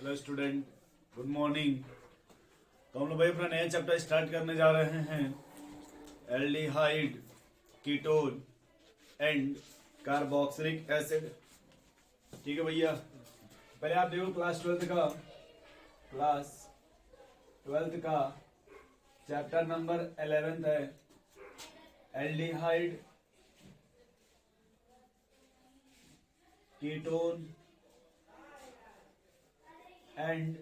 Hello student, good morning. तो हम लोग भाई अपना नया चैप्टर स्टार्ट करने जा रहे हैं, aldehyde, ketone and carboxylic acid. ठीक है भैया, पहले आप देखो क्लास ट्वेल्थ का चैप्टर नंबर 11 है, aldehyde, ketone and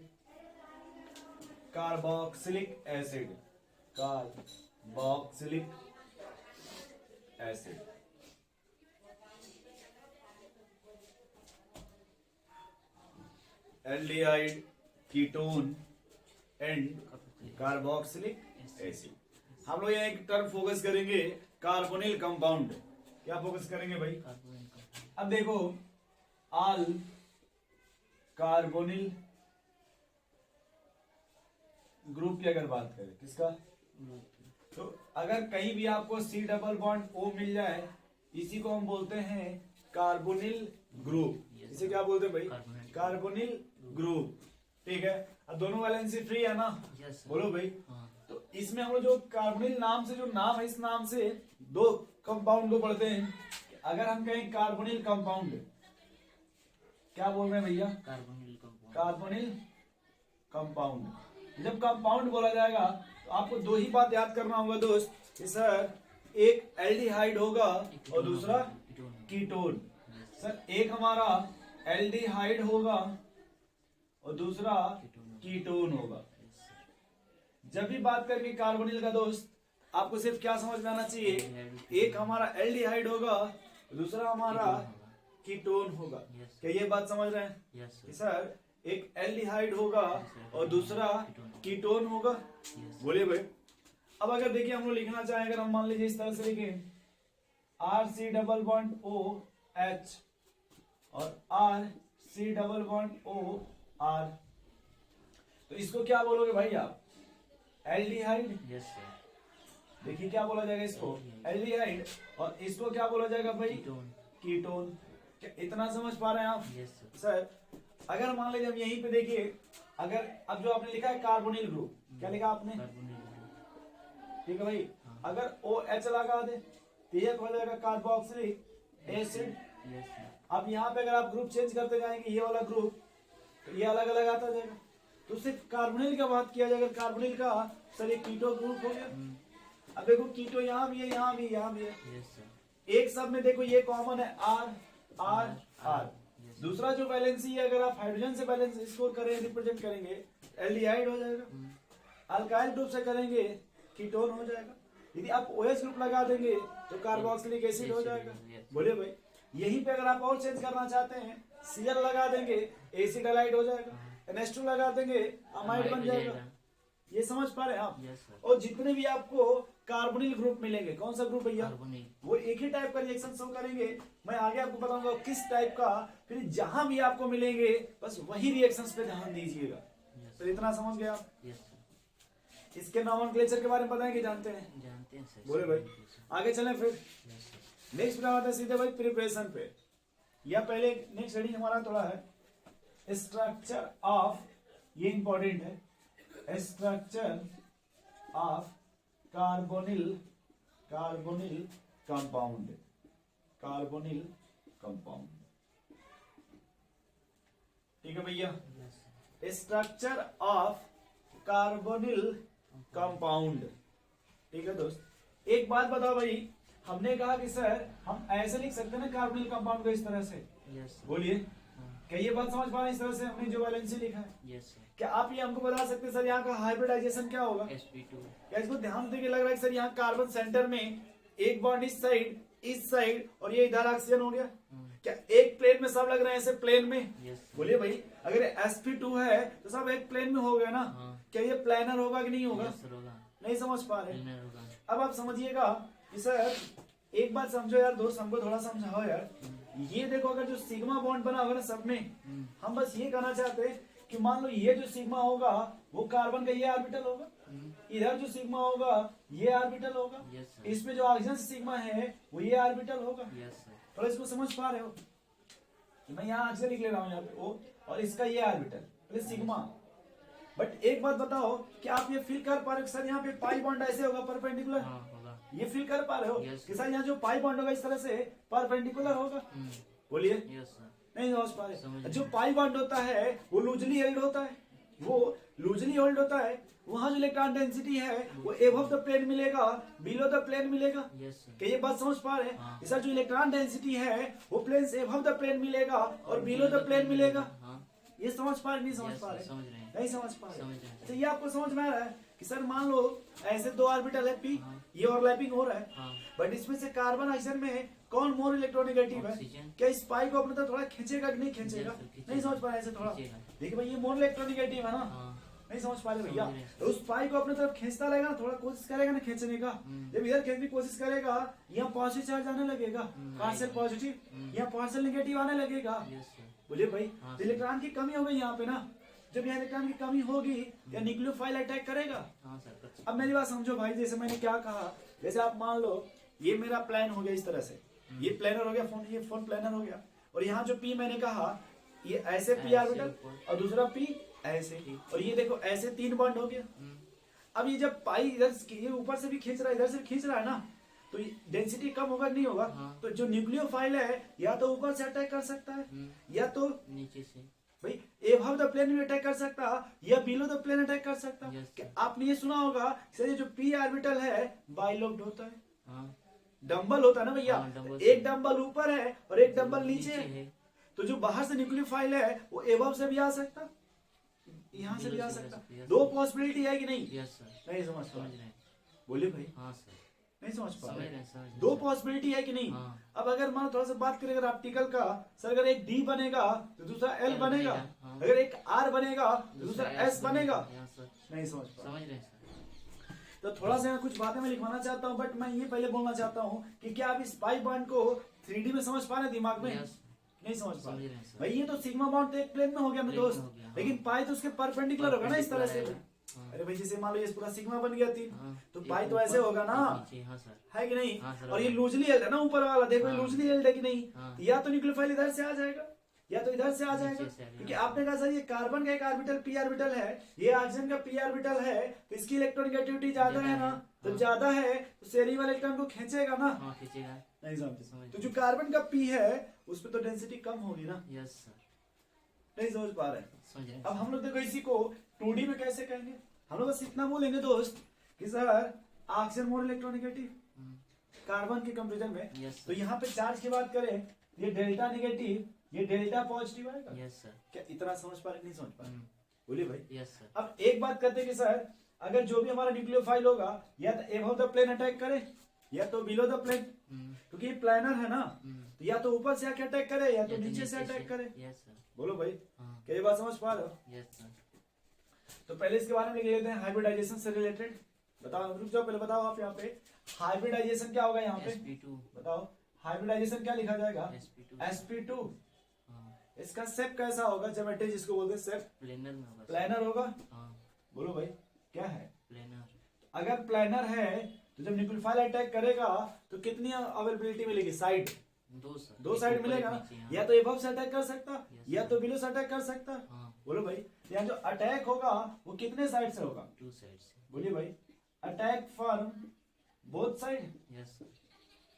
carboxylic acid. Aldehyde, ketone and carboxylic acid. हम लोग यहाँ एक टर्म फोकस करेंगे, कार्बोनिल कंपाउंड। क्या फोकस करेंगे भाई? अब देखो, ऑल कार्बोनिल ग्रुप की अगर बात करें, किसका? तो अगर कहीं भी आपको C डबल बॉन्ड O मिल जाए, इसी को हम बोलते हैं कार्बोनिल ग्रुप। इसे क्या बोलते हैं भाई? Carbonyl group. ठीक है, अब दोनों वैलेंसी फ्री है ना? बोलो भाई। तो इसमें हम लोग जो कार्बोनिल नाम से, जो नाम है, इस नाम से दो कंपाउंड को पढ़ते हैं। अगर हम कहें कार्बोनिल कंपाउंड, क्या बोल रहे हैं भैया? Carbonyl compound. जब कंपाउंड बोला जाएगा तो आपको दो ही बात याद करना होगा दोस्त, कि सर एक एल्डिहाइड होगा और दूसरा कीटोन। सर एक हमारा एल्डिहाइड होगा और दूसरा कीटोन होगा। जब भी बात करेंगे कार्बोनिल का दोस्त, आपको सिर्फ क्या समझ में आना चाहिए? एक हमारा एल्डिहाइड होगा, दूसरा हमारा कीटोन होगा। क्या ये बात समझ रहे हैं? कि सर एक एल्डिहाइड होगा और दूसरा कीटोन होगा। बोलिए भाई। अब अगर देखिए हम लोग लिखना चाहें, अगर हम मान लीजिए इस तरह से लिखें, RC डबल बॉन्ड OH और RC डबल बॉन्ड OR, तो इसको क्या बोलोगे भाई आप? एल्डिहाइड। देखिए क्या बोला जाएगा इसको? एल्डिहाइड। और इसको क्या बोला जाएगा भाई? कीटोन। क्या इतना समझ पा रहे हैं आप? सर अगर मान लीजिए हम यहीं पे देखिए, अगर अब जो आपने लिखा है कार्बोनिल ग्रुप, क्या लिखा आपने? ठीक है भाई। अगर OH लगा दे तो ये हो जाएगा कार्बोक्सिलिक एसिड। अब यहाँ पे अगर आप ग्रुप चेंज करते जाएंगे, ये वाला ग्रुप, तो ये अलग अलग आता जाएगा। तो सिर्फ कार्बोनिल का बात किया जाएगा, कार्बोनिल का, सर ये कीटो ग्रुप हो गया। अब देखो कीटो यहाँ भी है, यहाँ भी, यहाँ भी है। एक सब में देखो ये कॉमन है, R। दूसरा जो वैलेंसी है, अगर आप हाइड्रोजन से बैलेंस स्कोर करें, रिप्रेजेंट करेंगे, एल्डिहाइड हो जाएगा। अल्काइल ग्रुप से करेंगे, कीटोन हो जाएगा। यदि आप OH ग्रुप लगा देंगे तो कार्बोक्सिलिक एसिड हो जाएगा। बोलिए भाई। यहीं पे अगर आप और चेंज करना चाहते हैं, Cl लगा देंगे, एसिड एलाइड हो जाएगा। NH2 लगा देंगे, अमाइड बन जाएगा। ये समझ पा रहे हैं आप? और जितने भी आपको कार्बोनिल ग्रुप मिलेंगे, कौन सा ग्रुप भैया? वो एक ही टाइप का रिएक्शन शो करेंगे। मैं आगे आपको बताऊंगा किस टाइप का। फिर जहां भी आपको मिलेंगे, बस वही रिएक्शंस पे ध्यान दीजिएगा। तो इतना समझ गए आप? इसके नॉमेनक्लेचर के बारे में बताएंगे, जानते हैं? बोले भाई। आगे चलें फिर। नेक्स्ट बात है सीधे भाई प्रिपरेशन पे। या पहले नेक्स्ट हेडिंग हमारा थोड़ा है स्ट्रक्चर ऑफ, ये इंपॉर्टेंट है, स्ट्रक्चर ऑफ कार्बोनिल कंपाउंड। ठीक है भैया। Structure of carbonyl compound. ठीक है दोस्त, एक बात बताओ भाई, हमने कहा कि सर हम ऐसे लिख सकते हैं ना कार्बोनिल कंपाउंड को, इस तरह से। बोलिए, क्या ये बात समझ पा रहे हैं? इस तरह से हमने जो वैलेंसी लिखा है, क्या आप ये हमको बता सकते हैं सर यहाँ का हाइब्रिडाइजेशन क्या होगा? क्या इसको ध्यान देके लग रहा है कि सर यहाँ कार्बन सेंटर में एक बॉन्ड इस साइड और ये इधर ऑक्सीजन हो गया? क्या एक प्लेन में सब लग रहे हैं ऐसे प्लेन में? बोलिए भाई। अगर sp2 है तो सब एक प्लेन में हो गया ना? क्या ये प्लानर होगा कि नहीं होगा? नहीं समझ पा रहे? अब आप समझिएगा कि सर एक बात समझो यार दोस्त, हमको थोड़ा समझाओ यार। ये देखो, अगर जो सिग्मा बॉन्ड बना होगा ना सब में, हम बस ये कहना चाहते हैं कि मान लो ये जो सिग्मा होगा वो कार्बन का ये ऑर्बिटल होगा, इधर जो सिग्मा होगा ये ऑर्बिटल होगा, इसमें जो ऑक्सीजन सिग्मा है वो ये ऑर्बिटल होगा। थोड़ा इसको समझ पा रहे हो? मैं यहाँ आगे लिख ले रहा हूँ यहाँ पे ओ, और इसका ये ऑर्बिटल, बोले सिग्मा। बट एक बात बताओ कि आप ये फील कर पा रहे हो सर यहाँ पे पाई बॉन्ड ऐसे होगा परपेंडिकुलर? ये फील कर पा रहे हो कि सर यहाँ जो पाई बॉन्ड होगा इस तरह से परपेंडिकुलर होगा? बोलिए नहीं समझ पा रहे। जो पाई बॉन्ड होता है वो लूजली हेल्ड होता है, वो लूजली होल्ड होता है। वहां जो इलेक्ट्रॉन डेंसिटी है वो एबव द प्लेन मिलेगा, बिलो द प्लेन मिलेगा। क्या ये बात समझ पा रहे हैं? सर जो इलेक्ट्रॉन डेंसिटी है वो प्लेन से एबव द प्लेन मिलेगा और बिलो द प्लेन मिलेगा। ये समझ पा रहे नहीं समझ पा रहे? नहीं समझ पा रहे। तो ये आपको समझ में आ रहा है कि सर मान लो ऐसे दो ऑर्बिटल है पी, ये ओवरलैपिंग हो रहा है, बट इसमें से कार्बन आइसर में कौन मोर इलेक्ट्रोनेगेटिव है? क्या इस पाई को अपने तरफ थोड़ा खींचेगा कि नहीं खींचेगा? नहीं समझ पा रहे ऐसे थोड़ा। देखिए भाई ये मोर इलेक्ट्रोनेगेटिव है ना, नहीं समझ पा रहे भैया? तो उस पाई को अपने तरफ खींचता रहेगा ना, थोड़ा कोशिश करेगा ना खींचने का। जब इधर खींचने की कोशिश करेगा यहाँ पॉजिटिव चार्ज आने लगेगा, पार्शियल पॉजिटिव, यहाँ पार्शियल नेगेटिव आने लगेगा। बोलिए भाई तो इलेक्ट्रॉन की कमी हो गई यहाँ पे ना। जब यहाँ इलेक्ट्रॉन की कमी होगी या न्यूक्लियोफाइल अटैक करेगा। अब मेरी बात समझो भाई, जैसे मैंने क्या कहा, जैसे आप मान लो ये मेरा प्लान हो गया इस तरह से, ये प्लानर हो गया फोन, ये फोन प्लानर हो गया, और यहाँ जो पी मैंने कहा ये ऐसे पी ऑर्बिटल और दूसरा पी ऐसे, और ये देखो ऐसे तीन बॉन्ड हो गया। अब ये जब पाई इधर ये ऊपर से भी खींच रहा है, इधर से खींच रहा है ना, तो डेंसिटी कम होगा नहीं होगा? तो जो न्यूक्लियोफाइल है या तो ऊपर से अटैक कर सकता है या तो नीचे से भाई एबव द प्लेन भी अटैक कर सकता या बिलो द प्लेन अटैक कर सकता। आपने ये सुना होगा सर जो पी ऑर्बिटल है बाइलोब्ड होता है, डंबल होता है ना भैया, एक डंबल ऊपर है और एक डंबल नीचे है। तो जो बाहर से न्यूक्लियोफाइल है वो एबव से भी आ सकता, यहाँ से भी आ सकता। दो पॉसिबिलिटी है कि नहीं? नहीं समझ पा रहे? बोलिए भाई। हाँ सर नहीं समझ पा रहे? दो पॉसिबिलिटी है कि नहीं? अब अगर मान थोड़ा सा बात करें अगर ऑप्टिकल का, सर अगर एक डी बनेगा तो दूसरा एल बनेगा, अगर एक आर बनेगा तो दूसरा एस बनेगा। नहीं समझ पा रहे? तो थोड़ा सा कुछ बातें मैं लिखवाना चाहता हूँ, बट मैं ये पहले बोलना चाहता हूँ कि क्या आप इस पाई बॉन्ड को 3D में समझ पा रहे दिमाग में? नहीं समझ पा रहे भाई। ये तो सिग्मा बॉन्ड तो एक प्लेन में हो गया मेरे दोस्त, लेकिन पाई तो उसके परपेंडिकुलर होगा ना इस तरह से। अरे भाई जैसे मान लो ये पूरा सिग्मा बन गया तीन, तो पाई तो ऐसे होगा ना, है कि नहीं? और ये लूजली हेल्ड है ना ऊपर वाला, देखो लूजली हेल्ड है कि नहीं? या तो न्यूक्लियोफाइल इधर से आ जाएगा या तो इधर से आ जाएगा, क्योंकि आपने कहा सर ये कार्बन का एक ऑर्बिटल पी ऑर्बिटल है, ये ऑक्सीजन का पी ऑर्बिटल है, तो इसकी इलेक्ट्रोनेगेटिविटी ज्यादा है ना, तो ज्यादा है तो शेयरिंग वाले इलेक्ट्रॉन को खींचेगा ना। नहीं समझते? तो जो कार्बन का पी है उस पर तो डेंसिटी कम होगी ना। नहीं समझ पा रहे? अब हम लोग देखो इसी को 2D में कैसे कहेंगे, हम लोग बस इतना बोलेंगे दोस्त कि sir oxygen more electronegative carbon के कंपेरिजन में। तो यहाँ पे चार्ज की बात करें, ये डेल्टा नेगेटिव, ये डेल्टा पॉजिटिव आएगा। क्या इतना समझ पा रहे? नहीं समझ पा रहे? बोलिए भाई। अब एक बात करते कि सर अगर जो भी हमारा न्यूक्लियोफाइल होगा या तो एबव द प्लेन अटैक करे या तो बिलो द प्लेन, क्योंकि ये प्लानर है ना, तो या तो ऊपर से आके अटैक करे या तो नीचे से अटैक करे। बोलो भाई क्या ये बात समझ पा रहे हो? तो पहले इसके बारे में लिख लेते हैं हाइब्रिडाइजेशन से रिलेटेड। बताओ, रुक जाओ पहले बताओ आप यहाँ पे हाइब्रिडाइजेशन क्या होगा? यहाँ पे बताओ हाइब्रिडाइजेशन क्या लिखा जाएगा? sp2। इसका शेप कैसा होगा? ज्योमेट्री जिसको बोलते हैं शेप प्लानर होगा। बोलो भाई क्या है? प्लानर। अगर प्लानर है तो जब न्यूक्लियोफाइल अटैक करेगा तो कितनी अवेलेबिलिटी मिलेगी? साइड, दो साइड मिलेगा ना, या तो एबव से अटैक कर सकता या तो बिलो से अटैक कर सकता। बोलो भाई यहाँ जो अटैक होगा वो कितने साइड से होगा? 2 साइड से। बोलिए भाई attack from both side.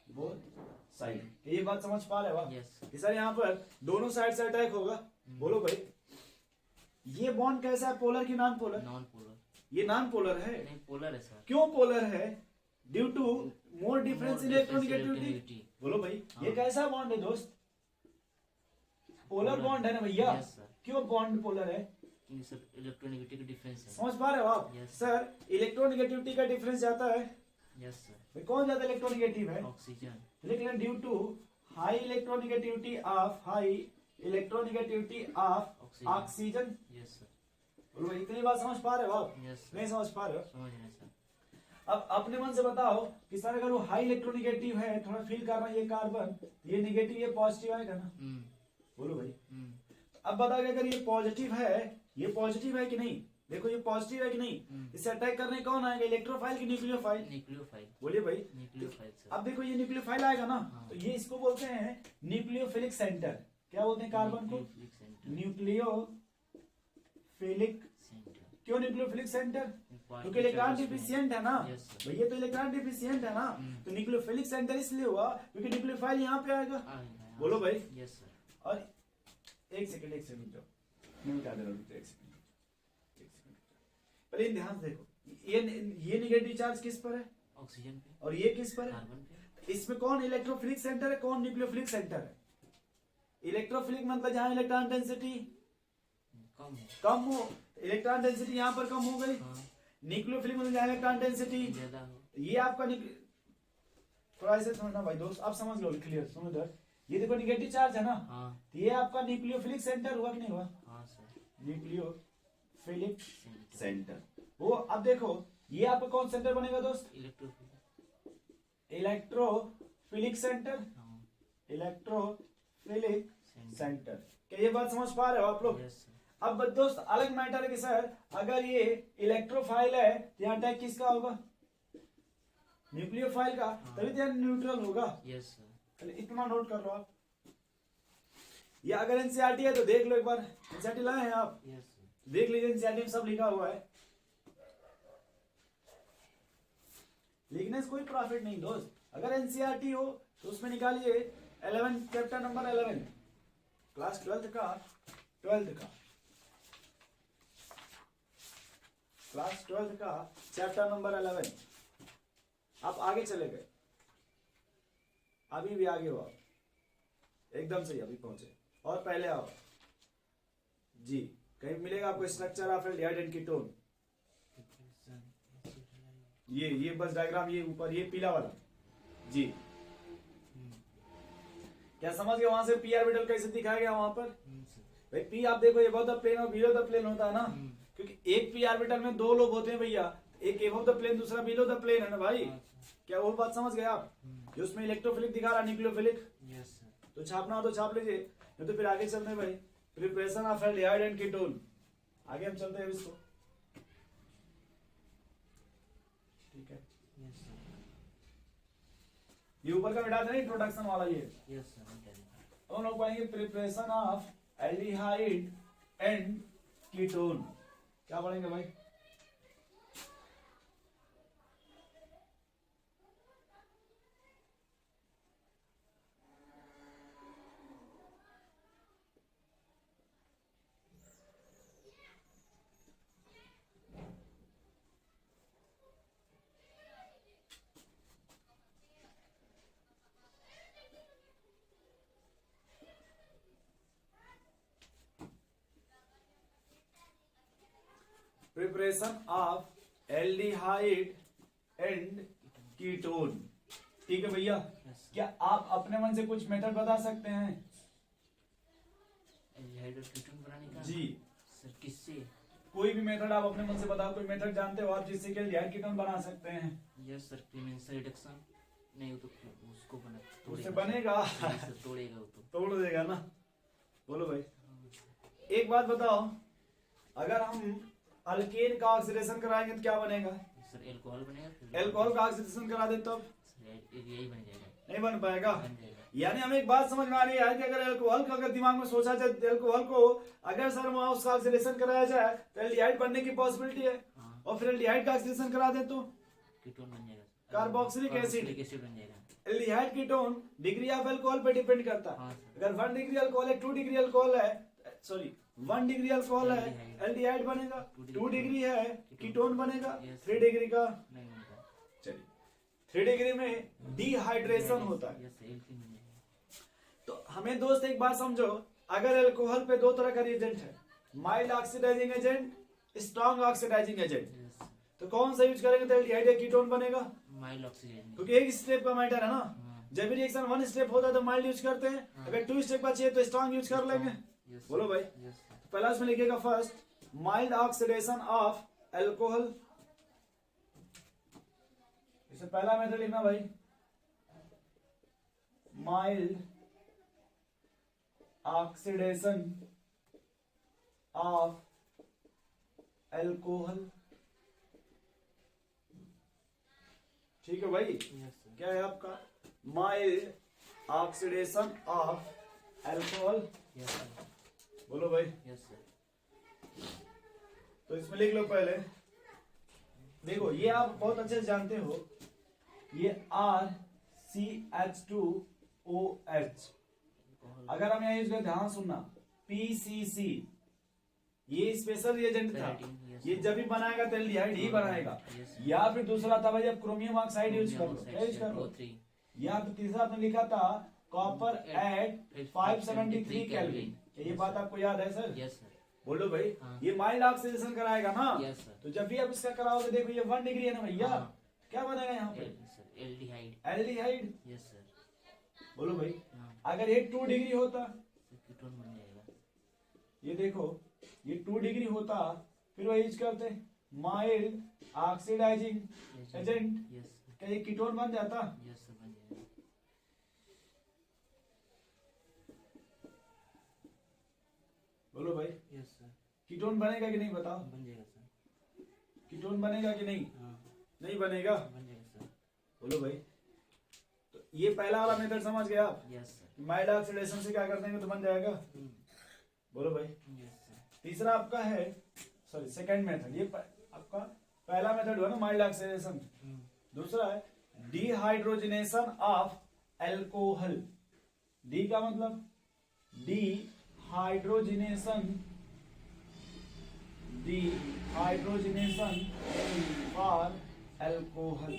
Both side. ये बात समझ पा रहे हो? सर यहाँ पर दोनों साइड से अटैक होगा। बोलो भाई ये बॉन्ड कैसा है, पोलर की नॉन पोलर? Non polar. ये नॉन पोलर है। नहीं पोलर है सर। क्यों पोलर है? Due to more difference in electronegativity. बोलो भाई ये कैसा बॉन्ड है दोस्त? पोलर बॉन्ड है ना भैया। क्यों बॉन्ड पोलर है? इलेक्ट्रोनेगेटिविटी का डिफरेंस है। समझ पा रहे हो आप? सर इलेक्ट्रोनेगेटिविटी का डिफरेंस जाता है। सर कौन ज्यादा इलेक्ट्रोनेगेटिव है? ऑक्सीजन। लिख लें due to high electronegativity of oxygen. बोलो भाई इतनी बात समझ पा रहे हो आप? नहीं समझ पा रहे हो? समझ रहे सर। अब अपने मन से बताओ कि सर अगर वो हाई इलेक्ट्रोनेगेटिव है, थोड़ा फील कर रहा है ये कार्बन, ये नेगेटिव ये पॉजिटिव आएगा ना। बोलो भाई अब बताओ अगर ये पॉजिटिव है कि नहीं? देखो ये पॉजिटिव है कि नहीं? इससे अटैक करने कौन आएगा? इलेक्ट्रोफाइल की न्यूक्लियोफाइल? न्यूक्लियोफाइल। बोलिए भाई न्यूक्लियोफाइल। अब देखो ये न्यूक्लियोफाइल आएगा ना, तो ये इसको बोलते हैं न्यूक्लियोफिलिक सेंटर। क्या बोलते हैं कार्बन को? न्यूक्लियोफिलिक न्यूक्लियोफिलिक, सेंटर क्यों न्यूक्लियोफिलिक सेंटर? क्योंकि इलेक्ट्रॉन डिफिशिएंट है ना Yes, sir. भैया, तो इलेक्ट्रॉन डिफिशिएंट है ना, तो न्यूक्लियोफिलिक सेंटर इसलिए हुआ क्योंकि न्यूक्लियोफाइल यहाँ पे आएगा। बोलो भाई। Yes sir. और एक सेकंड जाओ, मैं बता दे रहा हूँ, एक सेकंड। पहले ध्यान से देखो, ये निगेटिव चार्ज किस पर है ऑक्सीजन पे, और ये किस पर है? कार्बन पे। इसमें कौन इलेक्ट्रोफिलिक सेंटर है, कौन न्यूक्लियोफिलिक सेंटर है? इलेक्ट्रोफिलिक मतलब जहां इलेक्ट्रॉन डेंसिटी कम हो, इलेक्ट्रॉन डेंसिटी यहाँ पर कम हो गई। न्यूक्लियोफिलिक मतलब जहां इलेक्ट्रॉन डेंसिटी ज्यादा हो। ये आपका थोड़ा ऐसे समझना भाई दोस्त, आप समझ लो, क्लियर समझ लो। ये देखो निगेटिव चार्ज है ना, तो ये आपका न्यूक्लियोफिलिक सेंटर हुआ कि नहीं हुआ? हाँ सर। न्यूक्लियोफिलिक सेंटर वो। अब देखो ये आपका कौन सेंटर बनेगा दोस्त? Electrophilic centre, electrophilic centre. क्या ये बात समझ पा रहे हो आप लोग? Yes sir. अब दोस्त अलग मैटर है कि सर अगर ये इलेक्ट्रोफाइल है तो यहाँ अटैक किसका होगा? न्यूक्लियोफाइल का, तभी तो यहाँ न्यूट्रल होगा। Yes sir. चलिए इतना नोट कर लो आप। या अगर एनसीईआरटी है तो देख लो एक बार, एनसीईआरटी लाए हैं आप? Yes sir. देख लीजिए, एनसीईआरटी में सब लिखा हुआ है। लिखने से कोई प्रॉफिट नहीं दोस्त। अगर एनसीईआरटी हो तो उसमें निकालिए 11 चैप्टर नंबर 11 क्लास 12 का क्लास 12 का चैप्टर नंबर 11। आप आगे चले गए, अभी भी आगे हो आप, एकदम सही अभी पहुंचे। और पहले आओ जी, कहीं मिलेगा आपको structure of aldehyde and ketone. ये बस डायग्राम, ये ऊपर ये पीला वाला जी। क्या समझ गए? वहां से पी ऑर्बिटल कैसे दिखाया गया वहां पर? भाई पी आप देखो, एबव द प्लेन और बिलो द प्लेन होता है ना, क्योंकि एक पी ऑर्बिटल में दो लोग होते हैं भैया, एक एबव द प्लेन दूसरा बिलो द प्लेन है ना भाई। क्या वो बात समझ गए आप? जो उसमें इलेक्ट्रोफिलिक दिखा रहा, न्यूक्लियोफिलिक, यस सर। तो छापना हो तो छाप लीजिए, नहीं तो फिर आगे चलते हैं भाई। Preparation of aldehyde and ketone, आगे हम चलते हैं इसको, ठीक है? Yes sir. ये ऊपर का मिटा देना, इंट्रोडक्शन वाला ये। Yes sir. हम लोग पढ़ेंगे preparation of aldehyde and ketone. क्या पढ़ेंगे भाई? Preparation of aldehyde and ketone, ठीक है भैया? क्या आप अपने मन से कुछ मेथड बता सकते हैं? एल्डिहाइड और कीटोन बनाने का जी सर, किससे? कोई भी मेथड आप अपने मन से बताओ, कोई मेथड जानते हो आप जिससे कि एल्डिहाइड कीटोन बना सकते हैं? Yes sir, Clemmensen reduction. नहीं, वो तो उसको बना उससे बनेगा? सर, तोड़ेगा वो तो। तोड़ देगा ना। बोलो भाई, एक बात बताओ, अगर हम अल्केन का ऑक्सीडेशन कराएंगे तो क्या बनेगा? सर एल्कोहल बनेगा। एल्कोहल का ऑक्सीडेशन करा दे तो यही बन जाएगा। नहीं बन पाएगा। बन जाएगा। यानी हमें एक बात समझ में आ रही है कि अगर एल्कोहल का, अगर दिमाग में सोचा जाए एल्कोहल को अगर सर वहां उसका ऑक्सीडेशन कराया जाए तो एल्डिहाइड बनने की पॉसिबिलिटी है, और फिर एल्डिहाइड का ऑक्सीडेशन करा दे तो कीटोन बन जाएगा। कार्बोक्सिलिक एसिड बन जाएगा। Aldehyde ketone degree of alcohol पे डिपेंड करता है। हाँ सर। अगर 1 डिग्री अल्कोहल है, 2 डिग्री अल्कोहल है, सॉरी 1 डिग्री अल्कोहल है, एल्डिहाइड बनेगा। 2 डिग्री है, कीटोन बनेगा। 3 डिग्री का नहीं बनता। चलिए 3 डिग्री में डिहाइड्रेशन होता है। यस, एल्कीन बन जाएगा। तो हमें दोस्त एक बात समझो, अगर अल्कोहल पे दो तरह का रिएजेंट है, mild oxidising agent, strong oxidising agent, yes, तो कौन सा यूज करेंगे तो एल्डिहाइड या कीटोन बनेगा? Mild oxygen. क्योंकि एक स्टेप का मैटर है ना। जब भी रिएक्शन 1 स्टेप होता है तो माइल्ड यूज करते हैं, अगर 2 स्टेप का चाहिए तो स्ट्रॉन्ग यूज कर लेंगे। बोलो भाई। यस। पहला उसमें लिखेगा first mild oxidation of alcohol, इससे पहला मेथड लिखना भाई, माइल्ड ऑक्सीडेशन ऑफ अल्कोहल, ठीक है भाई? यस। क्या है आपका? Mild oxidation of alcohol. Yes. बोलो भाई। Yes sir. तो इसमें लिख लो पहले, देखो ये आप बहुत अच्छे से जानते हो, ये RCH2OH, अगर हम यहाँ यूज करें, ध्यान सुनना, PCC, ये स्पेशल रिएजेंट था, ये जब भी बनाएगा तो एल्डिहाइड ही बनाएगा। या फिर दूसरा था भाई, अब क्रोमियम ऑक्साइड यूज कर लो, क्या यूज कर लो, या फिर तीसरा आपने लिखा था कॉपर एट 573 केल्विन। ये बात आपको याद है सर? Yes sir. बोलो भाई। हाँ। ये माइल्ड ऑक्सीडेशन कराएगा ना? Yes sir. तो जब भी आप इसका कराओगे, देखो ये 1 डिग्री है ना भैया, हाँ। क्या बनेगा यहाँ पे? एल्डिहाइड। एल्डिहाइड। Yes sir. बोलो भाई। हाँ। अगर ये 2 डिग्री होता, कीटोन बन जाएगा। ये देखो ये 2 डिग्री होता, फिर वही यूज करते माइल्ड ऑक्सीडाइजिंग एजेंट, यस क्या ये कीटोन बन जाता? यस सर, बन जाएगा। बोलो भाई, यस सर, कीटोन बनेगा कि नहीं बताओ? बन जाएगा सर। कीटोन बनेगा कि नहीं? हाँ, नहीं बनेगा। बन जाएगा सर। बोलो भाई। तो ये पहला वाला मेथड समझ गए आप? Yes sir. माइल्ड ऑक्सीडेशन से क्या कर देंगे तो बन जाएगा। बोलो भाई। Yes sir. तीसरा आपका है, सॉरी सेकंड मेथड, ये आपका पहला मेथड हुआ ना माइल्ड ऑक्सीडेशन। दूसरा है डिहाइड्रोजनेशन ऑफ एल्कोहल। डी का मतलब डिहाइड्रोजनेशन फॉर एल्कोहल।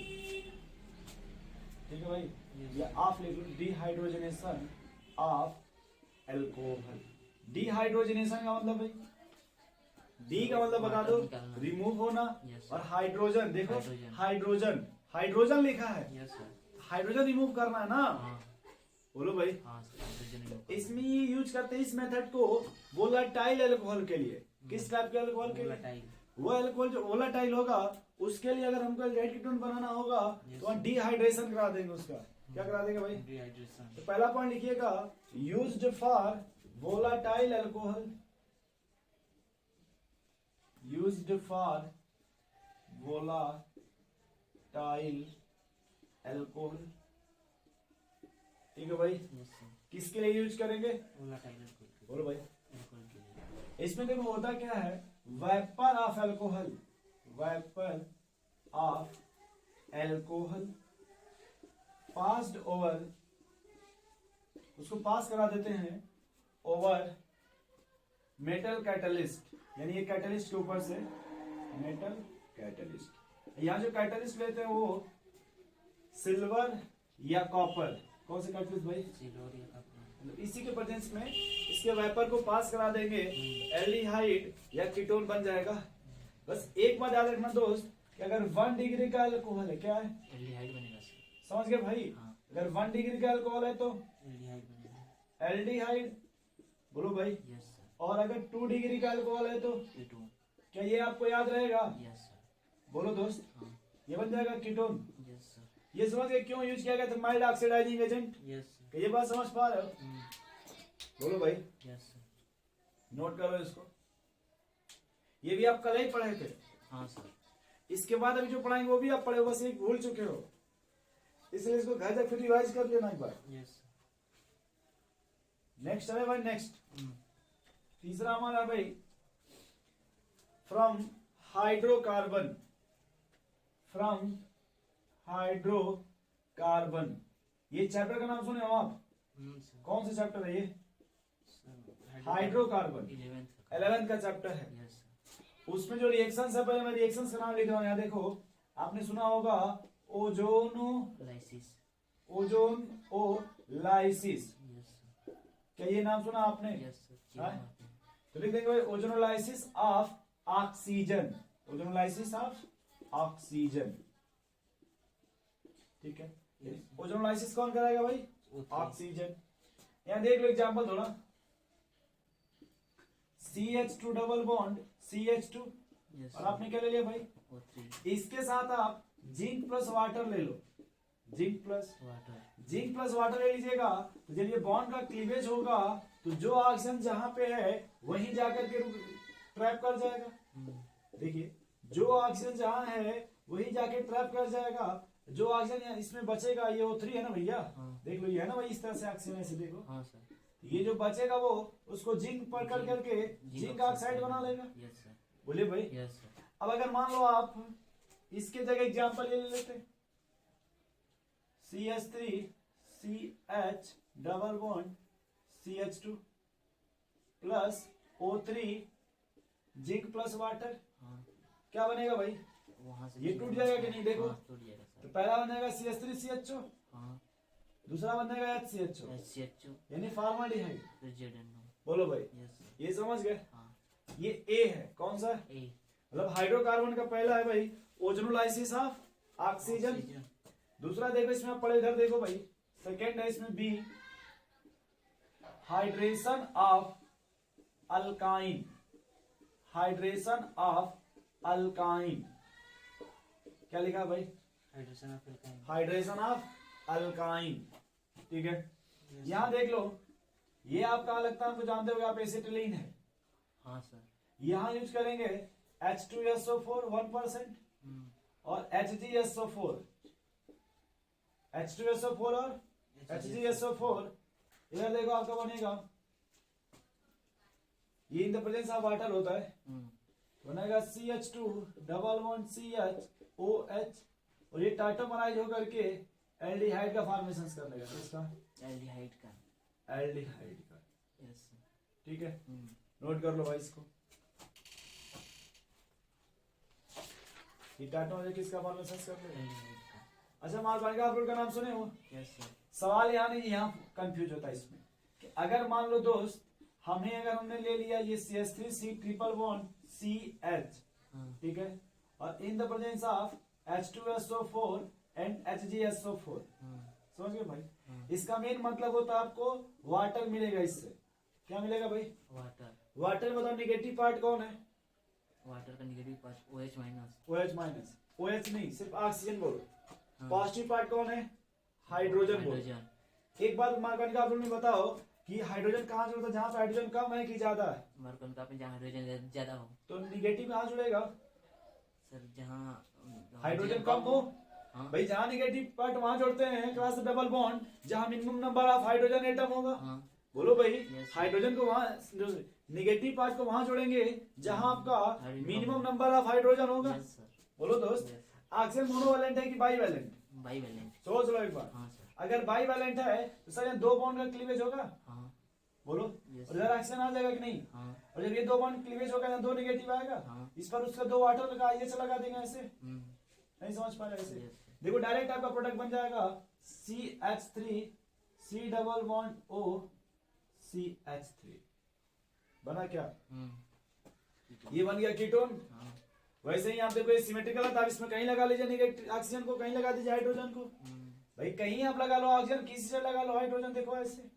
ठीक है भाई, या आप लिख लो डिहाइड्रोजनेशन ऑफ एल्कोहल। डिहाइड्रोजनेशन का मतलब भाई, डी का मतलब बता दो, रिमूव होना, Yes, और हाइड्रोजन, देखो हाइड्रोजन। हाइड्रोजन लिखा है, यस सर। हाइड्रोजन रिमूव करना है ना? हाँ। बोलो भाई। हाँ सर, हाइड्रोजन। इसमें ये यूज करते हैं इस मेथड को वोलाटाइल अल्कोहल के लिए। किस टाइप के अल्कोहल के लिए? वोलाटाइल। वो अल्कोहल जो वोलाटाइल होगा, उसके लिए अगर हमको एल्डिहाइड कीटोन बनाना होगा तो वहाँ डिहाइड्रेशन करा देंगे उसका। क्या करा देंगे भाई? डिहाइड्रेशन। तो पहला पॉइंट लिखिएगा, used for volatile alcohol, used for volatile alcohol. ठीक है भाई। Yes sir. किसके लिए यूज करेंगे? Volatile alcohol. बोलो भाई। अल्कोहल के लिए। इसमें देखो होता क्या है, vapour of alcohol, vapour of alcohol passed over, उसको पास करा देते हैं ओवर मेटल कैटलिस्ट, यानी ये कैटलिस्ट के ऊपर से, मेटल कैटलिस्ट। यहाँ जो कैटलिस्ट लेते हैं वो सिल्वर या कॉपर, कौन से कैटलिस्ट भाई? सिल्वर या कॉपर। इसी के प्रेजेंस में इसके वेपर को पास करा देंगे, एल्डिहाइड या कीटोन बन जाएगा। बस एक बात याद रखना दोस्त, कि अगर 1 डिग्री का अल्कोहल है, क्या है? एल्डिहाइड बनेगा सर। समझ गए भाई? हाँ। अगर 1 डिग्री का अल्कोहल है तो एल्डिहाइड बनेगा। एल्डिहाइड। बोलो भाई। Yes sir. और अगर 2 डिग्री का अल्कोहल है तो कीटोन। क्या ये आपको याद रहेगा? Yes sir. बोलो दोस्त। हाँ। ये बन जाएगा कीटोन। Yes sir. ये समझ गए क्यों यूज किया गया था mild oxidising agent? Yes sir. ये बात समझ पा रहे हो? बोलो भाई। Yes sir. नोट करो इसको, ये भी आप कल ही पढ़े थे। हाँ सर। इसके बाद अभी जो पढ़ाएंगे वो भी आप पढ़े हो, बस एक भूल चुके हो, इसलिए इसको घर जाकर फिर रिवाइज कर लेना एक बार। Yes sir. नेक्स्ट है भाई, नेक्स्ट तीसरा हमारा भाई, फ्रॉम हाइड्रोकार्बन, फ्रॉम हाइड्रोकार्बन। ये चैप्टर का नाम सुने हो आप? सर। कौन सा चैप्टर है ये? सर, हाइड्रोकार्बन 11th का चैप्टर है। Yes sir. उसमें जो रिएक्शंस है, पहले मैं रिएक्शंस का नाम लिख रहा हूँ। यहाँ देखो, आपने सुना होगा लाइसिस। ओजोनोलाइसिस। Yes sir. क्या ये नाम सुना आपने? Yes sir. हाँ? तो लिख देंगे भाई ozonolysis of oxygen, ozonolysis of oxygen. ठीक है। ओजोनोलाइसिस कौन कराएगा भाई? ऑक्सीजन। यहाँ देख लो एग्जांपल थोड़ा, CH2 डबल बॉन्ड CH2, और आपने क्या ले लिया भाई? O3। इसके साथ आप जिंक प्लस वाटर ले लो, जिंक प्लस वाटर ले लीजिएगा। तो जब ये बॉन्ड का क्लीवेज होगा तो जो ऑक्सीजन जहां पे है वहीं जाकर के ट्रैप कर जाएगा। देखिए, जो ऑक्सीजन जहां है वहीं जाके ट्रैप कर जाएगा। जो ऑक्सीजन इसमें बचेगा, ये O3 है ना भैया? हाँ। देख लो, ये है ना भाई, इस तरह से ऑक्सीजन ऐसे देखो। हाँ सर। ये जो बचेगा वो उसको जिंक पर कर करके जिंक ऑक्साइड बना लेगा। Yes sir. बोलिए भाई। Yes sir. अब अगर मान लो आप इसके जगह एग्जांपल ले लेते, CH3 CH double bond CH2 plus O3 zinc plus water, हाँ क्या बनेगा भाई? वहाँ से ये टूट जाएगा कि नहीं? देखो हाँ, टूट जाएगा तो सर। पहला बनेगा CH3 CHO, हाँ दूसरा बनेगा HCHO HCHO यानी फार्माल्डिहाइड। फिर ZNO। बोलो भाई, यस सर। ये समझ गए? हाँ ये ए है, कौन सा? ए मतलब हाइड्रोकार्बन का पहला है भाई ओजोनोलाइसिस ऑफ ऑक्सीजन। दूसरा देखो इसमें आप पढ़े, इधर देखो भाई, सेकेंड है इसमें B, hydration of alkyne, hydration of alkyne. क्या लिखा है भाई? Hydration of alkyne. Hydration of alkyne, ठीक है। यहां देख लो, ये आप कहा लगता है हमको जानते हो आप एसिटिलीन है। हाँ सर। यहां यूज करेंगे H2SO4 1% और HgSO4, H2SO4 और HgSO4। इधर देखो आपका बनेगा, ये इन द प्रेजेंस ऑफ वाटर होता है, बनेगा CH2 डबल बॉन्ड CHOH और ये टाइटोमराइज होकर के एल्डिहाइड का फॉर्मेशन कर लेगा। किसका? एल्डिहाइड का। एल्डिहाइड का, यस सर। ठीक है। नोट कर लो भाई इसको, ये टाइटोमराइज किसका फॉर्मेशन कर लेगा? एल्डिहाइड का। अच्छा, मालपानिका फ्रूट का नाम सुने हो? Yes sir. सवाल यहाँ नहीं, यहाँ कंफ्यूज होता है इसमें कि अगर मान लो दोस्त हमें, अगर हमने ले लिया ये CH3C ट्रिपल बॉन्ड CH, ठीक है, और in the presence of H2SO4 and HgSO4, समझ गए भाई? इसका मेन मतलब होता है आपको वाटर मिलेगा इससे। क्या मिलेगा भाई? वाटर। वाटर मतलब निगेटिव पार्ट कौन है? वाटर का negative part OH minus. OH minus, OH नहीं, सिर्फ ऑक्सीजन बोलो। हाँ। पॉजिटिव पार्ट कौन है? हाइड्रोजन बोलो। हाइड्रोजन। एक बात मार्कन का आप लोग ने बताओ कि हाइड्रोजन कहाँ जुड़ता है? जहाँ पे हाइड्रोजन कम है कि ज्यादा है? मार्कन का पे जहाँ हाइड्रोजन ज्यादा हो। तो निगेटिव कहाँ जुड़ेगा? सर जहाँ हाइड्रोजन कम हो। हाँ। भाई जहाँ निगेटिव पार्ट वहां जोड़ते हैं क्रॉस डबल बॉन्ड, जहाँ minimum number of hydrogen atom होगा। हाँ। बोलो भाई, Yes, हाइड्रोजन को वहां, निगेटिव पार्ट को वहां जोड़ेंगे जहां आपका हाइड्रोजन मिनिमम कम। नंबर ऑफ हाइड्रोजन होगा। Yes sir. बोलो दोस्त, यस ऑक्सीजन मोनोवैलेंट है कि बाईवैलेंट? बाईवैलेंट। सोच लो एक बार, हाँ सर। अगर बाईवैलेंट है तो सर यहाँ दो बॉन्ड का क्लीवेज होगा। हाँ। बोलो, Yes, और इधर ऑक्सीजन आ जाएगा कि नहीं? हाँ। और जब ये दो बॉन्ड क्लीवेज होगा यहाँ दो नेगेटिव आएगा। हाँ। इस पर उसका दो वाटर लगा, ये से लगा देंगे ऐसे, नहीं समझ पा रहे ऐसे? Yes, sir. देखो डायरेक्ट आपका प्रोडक्ट बन जाएगा CH3 C double bond O CH3, बना क्या? ये बन गया कीटोन। हाँ। वैसे ही आप देखो ये सिमेट्रिकल है, तो आप इसमें कहीं लगा लीजिए निगेटिव ऑक्सीजन को, कहीं लगा दीजिए हाइड्रोजन को। भाई कहीं आप लगा लो ऑक्सीजन, किसी से लगा लो हाइड्रोजन। देखो ऐसे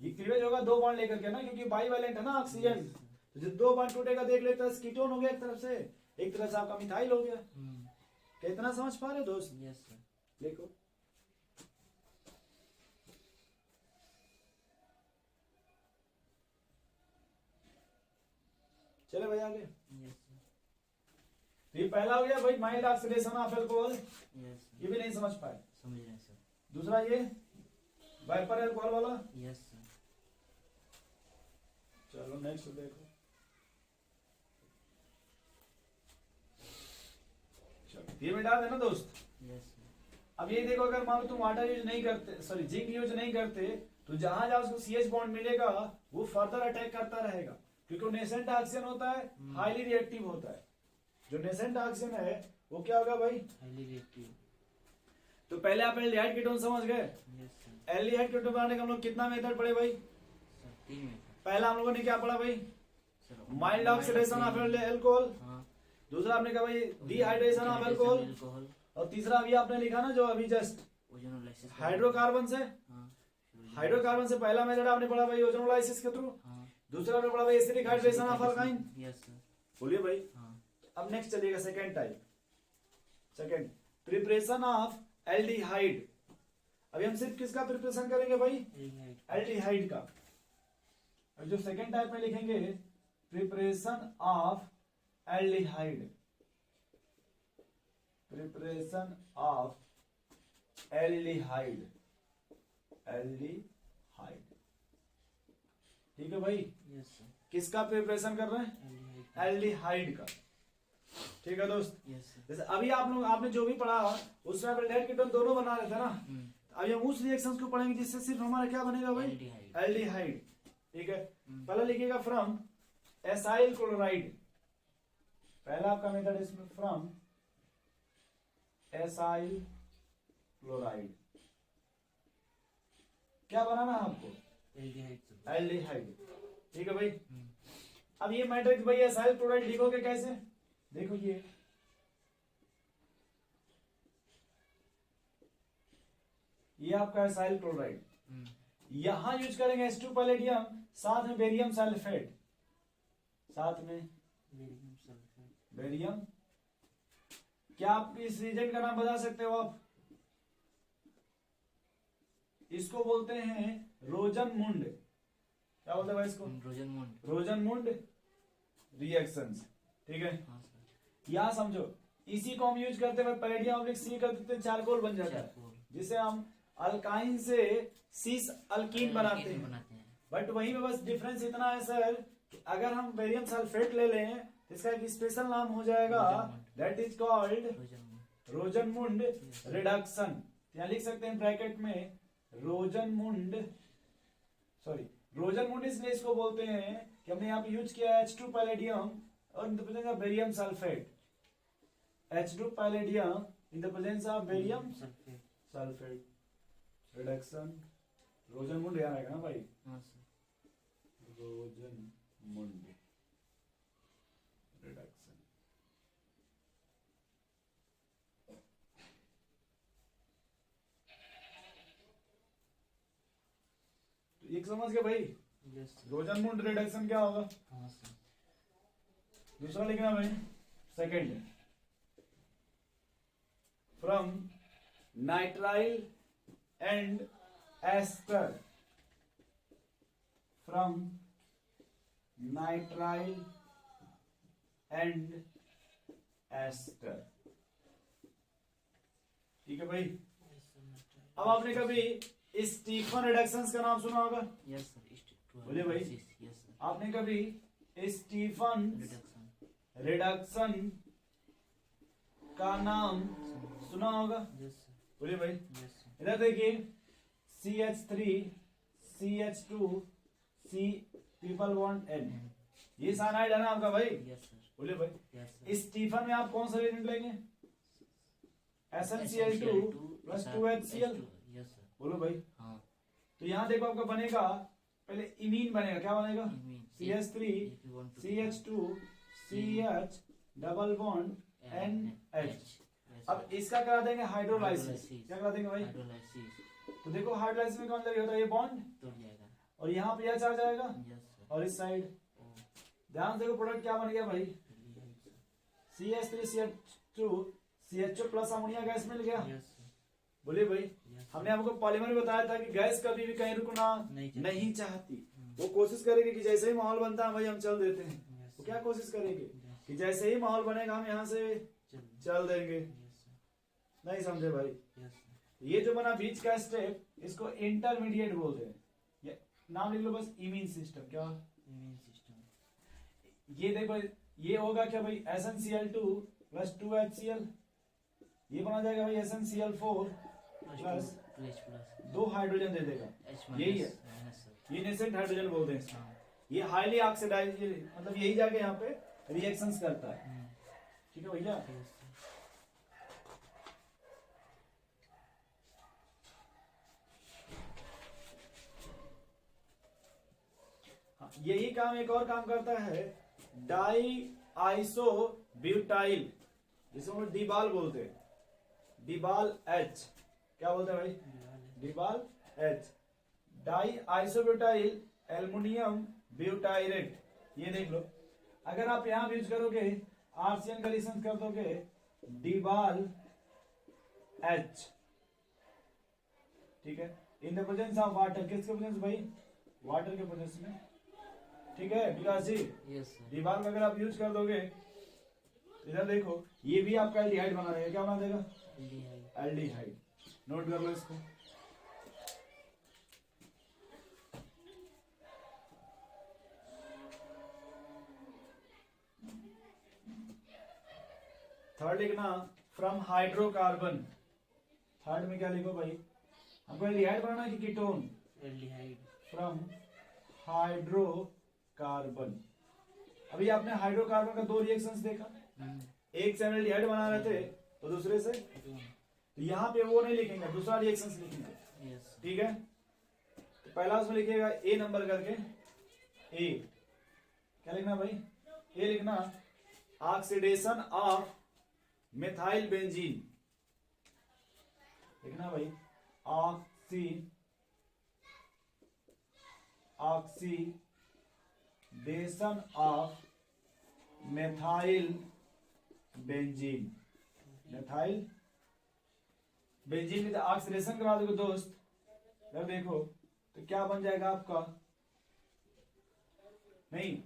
ये क्लीवेज होगा दो बॉन्ड लेकर के ना, क्योंकि बाईवैलेंट है ना ऑक्सीजन। तो जब दो बॉन्ड टूटेगा देख लेते हैं, कीटोन हो गया एक तरफ से, एक तरफ से आपका मिथाइल हो गया। कितना समझ पा रहे हो दोस्त? Yes sir. देखो चले भाई आगे। Yes sir. तो ये पहला हो गया भाई mild oxidation of alcohol, yes ये भी नहीं समझ पाए। समझ रहे हैं सर। दूसरा ये वाइपर अल्कोहल वाला। Yes sir. चलो नेक्स्ट देखो, चलो ये में डाल देना दोस्त। Yes sir. अब ये देखो, अगर मान लो तुम वाटर यूज नहीं करते, सॉरी जिंक यूज नहीं करते, तो जहां जहां उसको CH बॉन्ड मिलेगा वो फर्दर अटैक करता रहेगा, क्योंकि वो नेसेंट ऑक्सीजन होता है, हाईली रिएक्टिव होता है। जो नेसेंट ऑक्सीजन है वो क्या होगा भाई? Highly reactive. तो पहले आप एल्डिहाइड कीटोन समझ गए। Yes sir. एल्डिहाइड कीटोन बनाने का हम लोग कितना मेथड पढ़े भाई? सर 3 में पहला हम लोगों ने क्या पढ़ा भाई? Sir. Mild oxidation of alcohol. हाँ। दूसरा आपने कहा भाई डिहाइड्रेशन ऑफ अल्कोहल। अल्कोहल। और तीसरा अभी आपने लिखा ना जो अभी जस्ट ओजोनोलाइसिस। हाइड्रोकार्बन से, हाँ। हाइड्रोकार्बन से पहला मेथड आपने पढ़ा भाई ओजोनोलाइसिस के थ्रू। हाँ। दूसरा आपने पढ़ा भाई acidic hydration of alkyne. Yes sir. बोलिए भाई। हाँ। अब नेक्स्ट चलिएगा second type, second preparation of aldehyde. अभी हम सिर्फ किसका प्रिपरेशन करेंगे भाई? एल्डिहाइड का। अब जो सेकेंड टाइप में लिखेंगे preparation of aldehyde, preparation of aldehyde, aldehyde, ठीक है भाई? Yes sir. किसका प्रिपरेशन कर रहे हैं? एल्डिहाइड एल्डिहाइड का। ठीक है दोस्त, यस सर। जैसे अभी आपने जो भी पढ़ा उसमें एल्डिहाइड कीटोन दोनों बना रहे थे ना, अभी हम उस रिएक्शंस को पढ़ेंगे जिससे सिर्फ हमारा क्या बनेगा भाई, एल्डिहाइड। एल्डिहाइड। ठीक है, पहले लिखिएगा फ्रॉम एसाइल क्लोराइड, पहला आपका मेथड इसमें फ्रॉम एसाइल क्लोराइड, क्या बनाना है आपको, एल्डिहाइड सर। एल्डिहाइड। ठीक है भाई, अब ये मैट्रिक्स भाई एसाइल क्लोराइड लिखोगे कैसे, देखो ये आपका एसाइल क्लोराइड, यहां यूज करेंगे H2 पैलेडियम, साथ में बेरियम सल्फेट, साथ में बेरियम सल्फेट। बेरियम। क्या आप इस रिएजेंट का नाम बता सकते हो आप, इसको बोलते हैं रोजनमुंड, क्या बोलते हैं भाई इसको, रोजनमुंड। रोजनमुंड रिएक्शंस। ठीक है, हाँ सर। यहां समझो, इसी को हम यूज करते हुए पैलेडियम सी कर देते हैं, चारकोल बन जाता है, चारकोल। जिसे हम अल्काइन से सीस अल्कीन बनाते हैं। बट वहीं में बस डिफरेंस इतना है सर कि अगर हम बेरियम सल्फेट ले लें तो इसका एक स्पेशल नाम हो जाएगा, दैट इज कॉल्ड रोजनमुंड रिडक्शन। यहाँ लिख सकते हैं ब्रैकेट में रोजनमुंड, सॉरी रोजनमुंड इसलिए इसको बोलते हैं कि हमने यहाँ पे यूज किया H2 पैलेडियम और in the presence of barium sulphate, H2 palladium in the presence of barium sulphate reduction, Rosenmund याद आएगा ना भाई, हाँ सर। रोजनमुंड रिडक्शन। तो एक समझ गए भाई, यस सर। रोजनमुंड रिडक्शन क्या होगा। हाँ सर। दूसरा लिखना भाई, second from nitrile and ester, from nitrile and ester. ठीक है भाई, अब आपने कभी स्टीफन रिडक्शंस का नाम सुना होगा, यस सर। बोलिए भाई। Yes sir. आपने कभी स्टीफन रिडक्शन। रिडक्शन का नाम सुना होगा, यस सर। बोलिए भाई। Yes sir. इधर देखिए CH3 CH2 C people bond N, ये साइनाइड है ना आपका भाई, यस सर। बोलिए भाई। Yes sir. स्टीफन में आप कौन सा रिएजेंट लेंगे, SnCl2 plus 2HCl, yes sir. बोलो भाई। हाँ। तो यहाँ देखो आपका बनेगा, पहले इमीन बनेगा, क्या बनेगा, CH3 CH2 CH double bond NH। अब इसका करा देंगे हाइड्रोलाइसिस, क्या करा देंगे भाई, हाइड्रोलाइसिस। तो देखो हाइड्रोलाइसिस में कौन लगे होता है, ये बॉन्ड, टूट जाएगा। और यहाँ पे H आ जाएगा, यस सर। और इस साइड ओ, ध्यान से देखो प्रोडक्ट क्या बन गया भाई, aldehyde sir. CH3 CH2 CHO plus ammonia gas मिल गया, यस सर। बोलिए भाई। Yes sir. हमने आपको पॉलीमर में बताया था कि गैस कभी भी कहीं रुकना नहीं चाहती, हम्म। वो कोशिश करेगी कि जैसे ही माहौल बनता है भाई हम चल देते हैं, यस वो सर। क्या कोशिश करेगी यस कि जैसे ही माहौल बनेगा हम यहाँ से चल। चल देंगे, यस सर। नहीं समझे भाई। Yes sir. ये जो बना बीच का स्टेप, इसको इंटरमीडिएट बोलते हैं, ये नाम लिख लो बस, इम्यून सिस्टम। क्या, इम्यून सिस्टम। ये देखो ये होगा क्या भाई, SnCl2 प्लस 2HCl, ये बना जाएगा भाई SnCl4 प्लस प्लस 2 हाइड्रोजन दे देगा, H- यही है, माइनस सर। ये नेसेंट हाइड्रोजन बोलते हैं इसको। हाँ। ये हाईली ऑक्सीडाइज, मतलब यही जाके यहाँ पे रिएक्शंस करता है। ठीक है भैया, यस सर। हाँ, यही काम एक और काम करता है, डाई आइसो ब्यूटाइल, जिसको हम डिबाल बोलते हैं, डिबाल H, क्या बोलते हैं भाई, डिबाल H, die isobutyl aluminium butyrate. ये देख लो, अगर आप यहां यूज करोगे आर्सियन का रिएक्शन कर दोगे डिबाल H, ठीक है, इन द प्रेजेंस ऑफ वाटर, किसके प्रेजेंस भाई, वाटर के प्रेजेंस में। ठीक है विकास जी, यस सर। डिबाल में अगर आप यूज कर दोगे, इधर देखो ये भी आपका एल्डिहाइड बना देगा, क्या बना देगा, एल्डिहाइड। एल्डिहाइड। नोट कर लो इसको। थर्ड लिखना फ्रॉम हाइड्रोकार्बन। थर्ड में क्या लिखो भाई, हमको एल्डिहाइड बनाना है कि कीटोन? एल्डिहाइड। From hydrocarbon. अभी आपने हाइड्रोकार्बन का दो रिएक्शंस देखा, एक से हम एल्डिहाइड बना रहे थे तो दूसरे से, तो यहाँ पे वो नहीं लिखेंगे, दूसरा रिएक्शंस लिखेंगे। यस। ठीक है, तो पहला उसमें लिखिएगा ए नंबर करके, ए क्या लिखना भाई, ए लिखना ऑक्सीडेशन ऑफ मिथाइल बेंजीन। लिखना भाई oxidation of methyl benzene. Methyl benzene में ऑक्सीडेशन करा दोगे दोस्त, जब देखो तो क्या बन जाएगा आपका, नहीं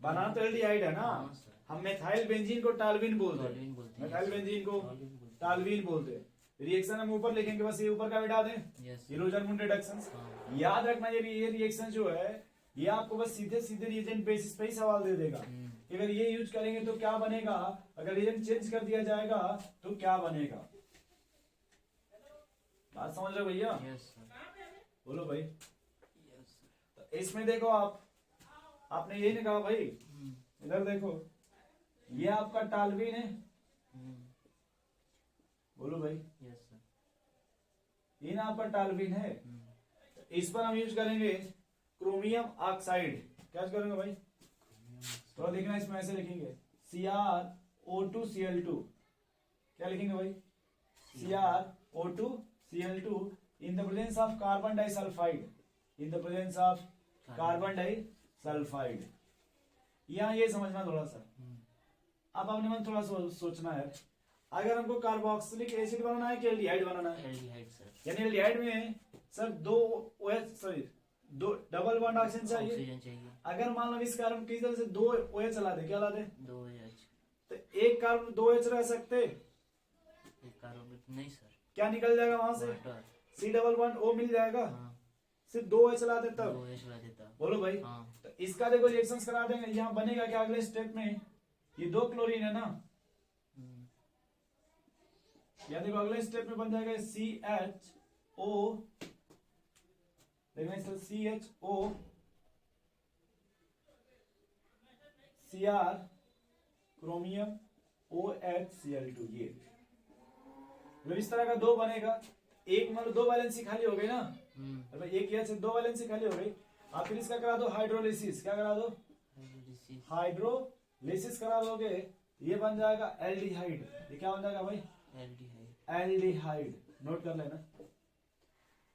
बनाना तो एल्डिहाइड है ना, हाँ सर। हम मिथाइल बेंजीन को टालविन बोलते हैं, टॉल्यूइन बोलते हैं। मिथाइल बेंजीन को टॉल्यूइन बोलते हैं। टालविन बोलते हैं। रिएक्शन हम ऊपर लिखेंगे, बस ये ऊपर का मिटा दें, यस ये सर। रोजरमुंड रिडक्शंस। हाँ। याद रखना ये रिएक्शन जो है ये आपको बस सीधे सीधे रिएजेंट बेसिस पे ही सवाल दे देगा। अगर ये यूज करेंगे तो क्या बनेगा, अगर रिएजेंट चेंज कर दिया जाएगा तो क्या बनेगा, बात समझ रहे हो भैया? Yes sir. बोलो भाई। Yes sir. तो इसमें देखो आपने ये नहीं कहा भाई, इधर देखो ये आपका टालविन है, बोलो भाई, यस सर। ये ना आपका टालविन है, तो इस पर हम यूज करेंगे क्रोमियम ऑक्साइड। क्या यूज करेंगे भाई, थोड़ा देखना, इसमें ऐसे लिखेंगे CrO2Cl2। क्या लिखेंगे भाई, CrO2Cl2 in the presence of carbon disulphide, in the presence of carbon disulphide. यहाँ ये समझना थोड़ा सा, अब आपने मन थोड़ा सोचना है, अगर हमको कार्बोक्सिलिक एसिड बनाना है कि एल्डिहाइड बनाना है, एल्डिहाइड सर। यानी एल्डिहाइड में सर दो डबल बॉन्ड ऑक्सीजन चाहिए। ऑक्सीजन चाहिए। अगर मान लो इस कार्बन की तरह से दो OH चला दे, क्या ला दे, 2H। तो एक कार्बन 2H रह सकते, एक कार्बन नहीं सर। क्या निकल जाएगा वहां से, water. C double bond O मिल जाएगा, हाँ। सिर्फ 2H चला दे तब। 2H ला देता। बोलो भाई। हाँ। तो इसका देखो रिएक्शंस करा देंगे, यहाँ बनेगा क्या अगले स्टेप में, ये दो क्लोरीन है ना, या देखो अगले स्टेप में बन जाएगा CHO, देखना इसका CHO Cr क्रोमियम OHCl2, ये मतलब इस तरह का दो बनेगा। एक मतलब दो वैलेंसी खाली हो गई ना, मतलब एक या से दो वैलेंसी खाली हो गई, आप फिर इसका करा दो हाइड्रोलिसिस। क्या करा दो, हाइड्रोलिसिस करा दोगे, ये बन जाएगा एल्डिहाइड। ये क्या बन जाएगा भाई, एल्डिहाइड। नोट कर लेना,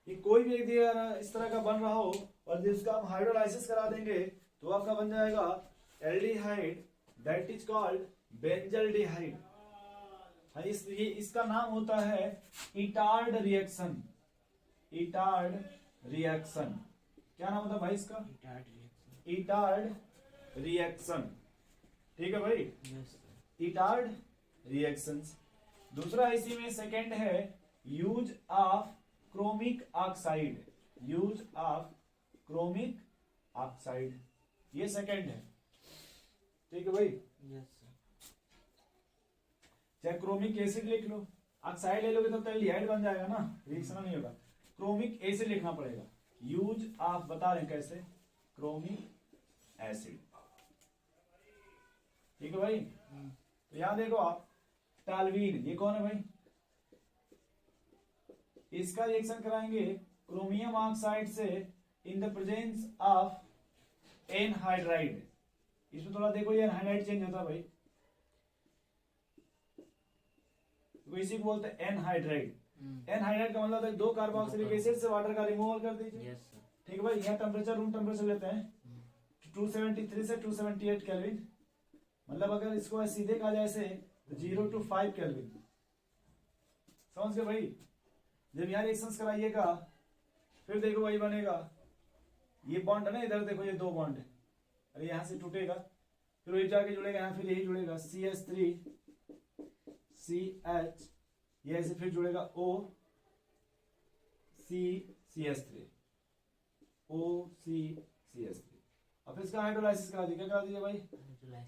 ये कोई भी एक दिया इस तरह का बन रहा हो और जिसका हम हाइड्रोलाइसिस करा देंगे तो आपका बन जाएगा aldehyde, that is called benzaldehyde. ये इसका नाम होता है इटार्ड रिएक्शन। इटार्ड रिएक्शन, क्या नाम होता है भाई इसका, इटार्ड रिएक्शन। ठीक है भाई, यस। Etard reactions. दूसरा इसी में सेकंड है use of chromic oxide. Use of chromic oxide, ये सेकंड है। ठीक है भाई, यस सर। चाहे क्रोमिक एसिड लिख लो, ऑक्साइड ले लोगे तो एल्डिहाइड बन जाएगा ना, रिएक्शन नहीं होगा। क्रोमिक एसिड लिखना पड़ेगा। यूज ऑफ बता दें कैसे, क्रोमिक एसिड। ठीक है भाई, तो यहां देखो आप टालवीन, ये कौन है भाई, इसका रिएक्शन कराएंगे क्रोमियम ऑक्साइड से इन द प्रेजेंस ऑफ एनहाइड्राइड। इसमें थोड़ा देखो ये एनहाइड्राइड चेंज होता है भाई, तो इसी को बोलते हैं एनहाइड्राइड। एनहाइड्राइड का मतलब दो कार्बोक्सिलिक एसिड से वाटर का रिमूवल कर दीजिए। Yes sir. ठीक है भाई, यहाँ टेम्परेचर रूम टेम्परेचर लेते हैं 273 से 278 केल्विन, मतलब अगर इसको सीधे कहा जाए ऐसे तो 0 to 5 केल्विन। समझ गए भाई, जब यहाँ रिएक्शंस कराइएगा फिर देखो वही बनेगा, ये बॉन्ड है ना, इधर देखो ये दो बॉन्ड है, अरे यहाँ से टूटेगा फिर वही जाके जुड़ेगा, यहाँ फिर यही जुड़ेगा CH3 CH, ये ऐसे फिर जुड़ेगा OCCH3 OCCH3। अब इसका हाइड्रोलाइसिस करा दीजिए, क्या करा दीजिए भाई,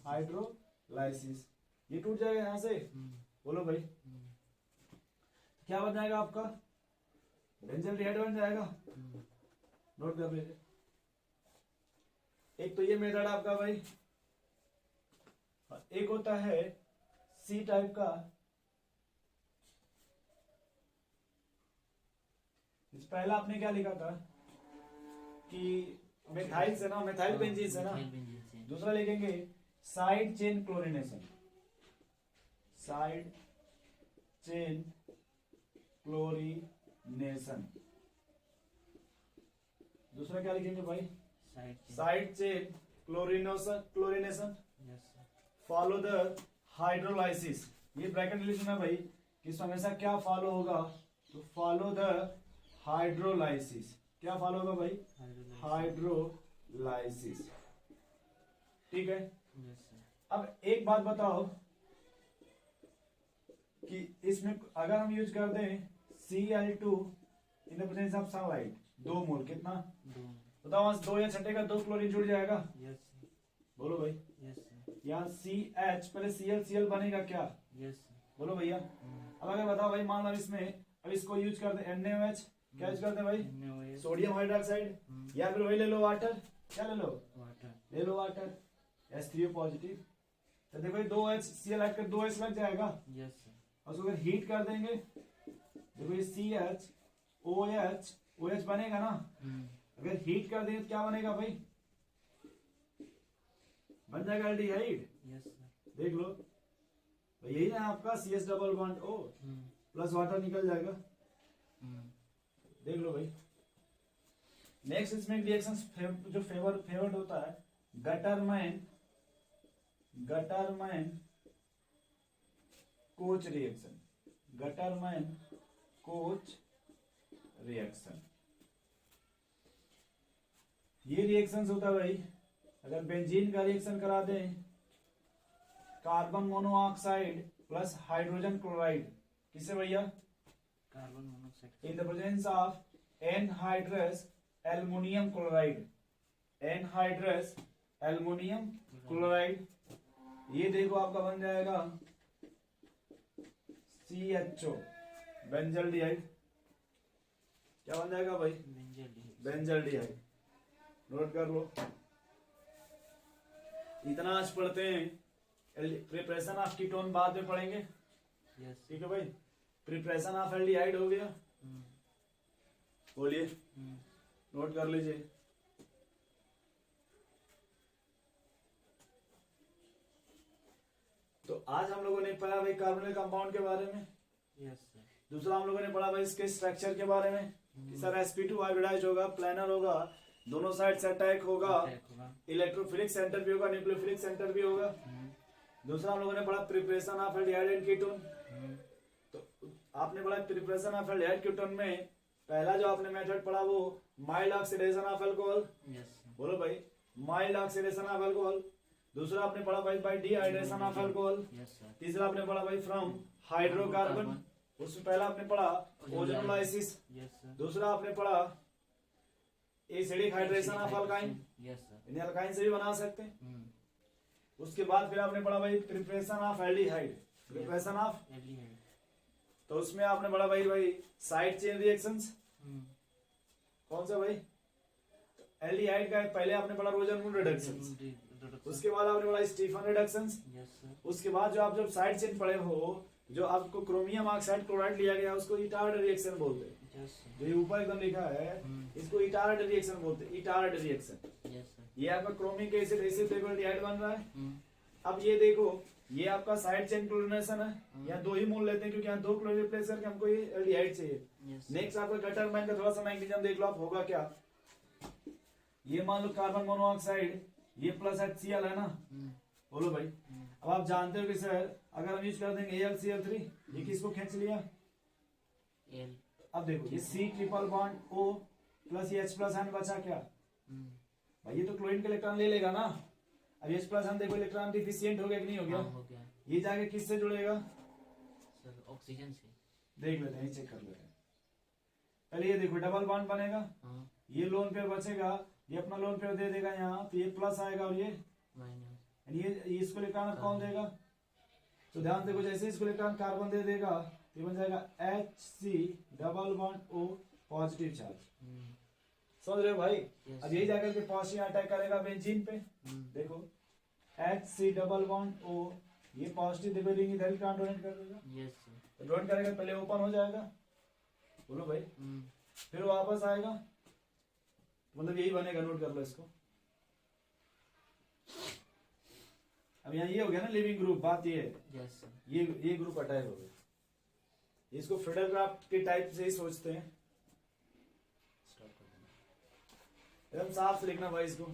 हाइड्रोलाइसिस। ये टूट जाएगा यहाँ से, बोलो भाई, क्या बन जाएगा आपका? बेंजल्डिहाइड बन जाएगा। नोट कर लीजिए। एक तो ये मेथड आपका भाई, और एक होता है सी टाइप का। इस पहला आपने क्या लिखा था कि मेथाइल से ना, मेथाइल बेंजीन से ना। दूसरा लिखेंगे side chain chlorination, side chain chlorination. दूसरा क्या लिखेंगे भाई? Side chain chlorination follow the hydrolysis. ये ब्रैकेट लिखना भाई कि इसमें हमेशा क्या फॉलो होगा? तो फॉलो द हाइड्रोलाइसिस। क्या फॉलो होगा भाई? हाइड्रोलाइसिस। ठीक है। अब एक बात बताओ कि इसमें अगर हम यूज कर दें Cl2 in the presence of sunlight, 2 मोल, कितना बताओ? वहां 2 या छठे का 2 क्लोरीन जुड़ जाएगा। बोलो भाई। यहाँ CH पहले Cl बनेगा क्या? बोलो भैया। अब अगर बताओ भाई, मान लो इसमें अब इसको यूज कर दे NaOH, क्या यूज करते हैं भाई? सोडियम हाइड्रोक्साइड, या फिर वही ले लो वाटर। क्या ले लो? ले लो वाटर, H3O पॉजिटिव। तो देखो ये 2H Cl ऐड कर 2H लग जाएगा। और उसको अगर हीट कर देंगे, देखो ये CH OH बनेगा ना। अगर हीट कर देंगे तो क्या बनेगा भाई? बन जाएगा एल्डिहाइड। देख लो तो यही ना आपका CS double bond O plus water निकल जाएगा। देख लो भाई। नेक्स्ट इसमें रिएक्शन जो फेवर्ड होता है, Gattermann coach reaction, Gattermann coach reaction. ये रिएक्शंस होता है भाई, अगर बेंजीन का रिएक्शन करा दें carbon monoxide plus hydrogen chloride, किससे भैया? Carbon monoxide in the presence of anhydrous aluminium chloride, anhydrous aluminium chloride. ये देखो आपका बन जाएगा CHO बेंजल्डिहाइड। क्या बन जाएगा भाई? बेंजल्डिहाइड। नोट कर लो। इतना आज पढ़ते हैं, प्रिपरेशन ऑफ कीटोन बाद में पढ़ेंगे। ठीक है भाई। प्रिपरेशन ऑफ एल्डिहाइड हो गया। बोलिए, नोट कर लीजिए। तो आज हम लोगों ने पढ़ा भाई कार्बोनिल कंपाउंड के बारे में। दूसरा हम लोगों ने पढ़ा भाई इसके स्ट्रक्चर के बारे में कि सर sp2 हाइब्रिडाइज होगा, प्लानर होगा, दोनों साइड से अटैक होगा, इलेक्ट्रोफिलिक सेंटर भी होगा, न्यूक्लियोफिलिक सेंटर भी होगा। दूसरा हम लोगों ने पढ़ा preparation of aldehyde and ketone. तो आपने पढ़ा प्रिपरेशन ऑफ एल्डिहाइड कीटोन में पहला जो आपने मेथड पढ़ा वो माइल्ड ऑक्सीडेशन ऑफ अल्कोहल। बोलो भाई, माइल्ड ऑक्सीडेशन ऑफ अल्कोहल। दूसरा आपने पढ़ा भाई बाय डिहाइड्रेशन ऑफ अल्कोहल। तीसरा आपने पढ़ा भाई फ्रॉम हाइड्रोकार्बन। उसमें पहला आपने पढ़ा ओजोनोलाइसिस। दूसरा आपने पढ़ा एसिडिक हाइड्रेशन ऑफ अल्काइन, इन्हें अल्काइन से भी बना सकते हैं। उसके बाद फिर आपने पढ़ा भाई preparation of aldehyde, preparation of aldehyde. तो उसमें आपने पढ़ा भाई साइड चेन रिएक्शंस। कौन सा भाई? एल्डिहाइड का पहले आपने पढ़ा रोजरमून रिडक्शंस, उसके बाद आपने पढ़ा स्टीफन रिडक्शंस। उसके बाद जो आप जब साइड चेन पढ़े हो, जो आपको क्रोमियम ऑक्साइड क्लोराइड लिया गया उसको इटार्ड रिएक्शन बोलते हैं। जो ये ऊपर एकदम लिखा है इसको इटार्ड रिएक्शन बोलते हैं, इटार्ड रिएक्शन। ये आपका क्रोमिक एसिड एल्डिहाइड बन रहा है। अब ये देखो, ये आपका साइड चेन क्लोरिनेशन है। यहाँ 2 ही मोल लेते हैं क्योंकि यहाँ 2 क्लोरीन रिप्लेस करके हमको ये एल्डिहाइड चाहिए। नेक्स्ट आपका गटरमैन का थोड़ा सा मैग्नीशियम देख लो आप, होगा क्या? ये मान लो कार्बन मोनोऑक्साइड, ये प्लस HCl है ना। बोलो भाई। अब आप जानते हो कि सर अगर हम यूज कर देंगे AlCl3, ये किसको खींच लिया? अब देखो ये C triple bond O plus ये H प्लस N बचा क्या भाई? ये तो क्लोरीन के इलेक्ट्रॉन ले लेगा ना। अब H प्लस N देखो इलेक्ट्रॉन डिफिशिएंट हो गया कि नहीं हो गया? हो गया। ये जाके किससे जुड़ेगा? सर ऑक्सीजन से। देख लेते हैं, चेक कर लेते हैं। पहले ये देखो डबल बॉन्ड बनेगा, ये लोन पेयर बचेगा, ये अपना लोन पेयर दे देगा यहाँ, तो ये प्लस आएगा और ये माइनस। ये इसको इलेक्ट्रॉन कौन देगा? तो ध्यान देखो, जैसे इसको इलेक्ट्रॉन कार्बन दे देगा तो ये बन जाएगा HC+O पॉजिटिव चार्ज। समझ रहे हो भाई? Yes. अब यही जाकर के पॉजिटिव अटैक करेगा बेंजीन पे। देखो HC+O, ये पॉजिटिव डिबेटिंग इधर इलेक्ट्रॉन डोनेट कर देगा। Yes sir. डोनेट करेगा, पहले ओपन हो जाएगा, बोलो भाई, फिर वापस आएगा, मतलब यही बनेगा, नोट कर लो इसको। अब यहाँ ये हो गया ना लिविंग ग्रुप, बात ये है, यस सर। ये ग्रुप अटैक हो गया। इसको फ्रीडलक्राफ्ट के टाइप से ही सोचते हैं। स्टॉप कर देना। एकदम साफ से लिखना भाई इसको।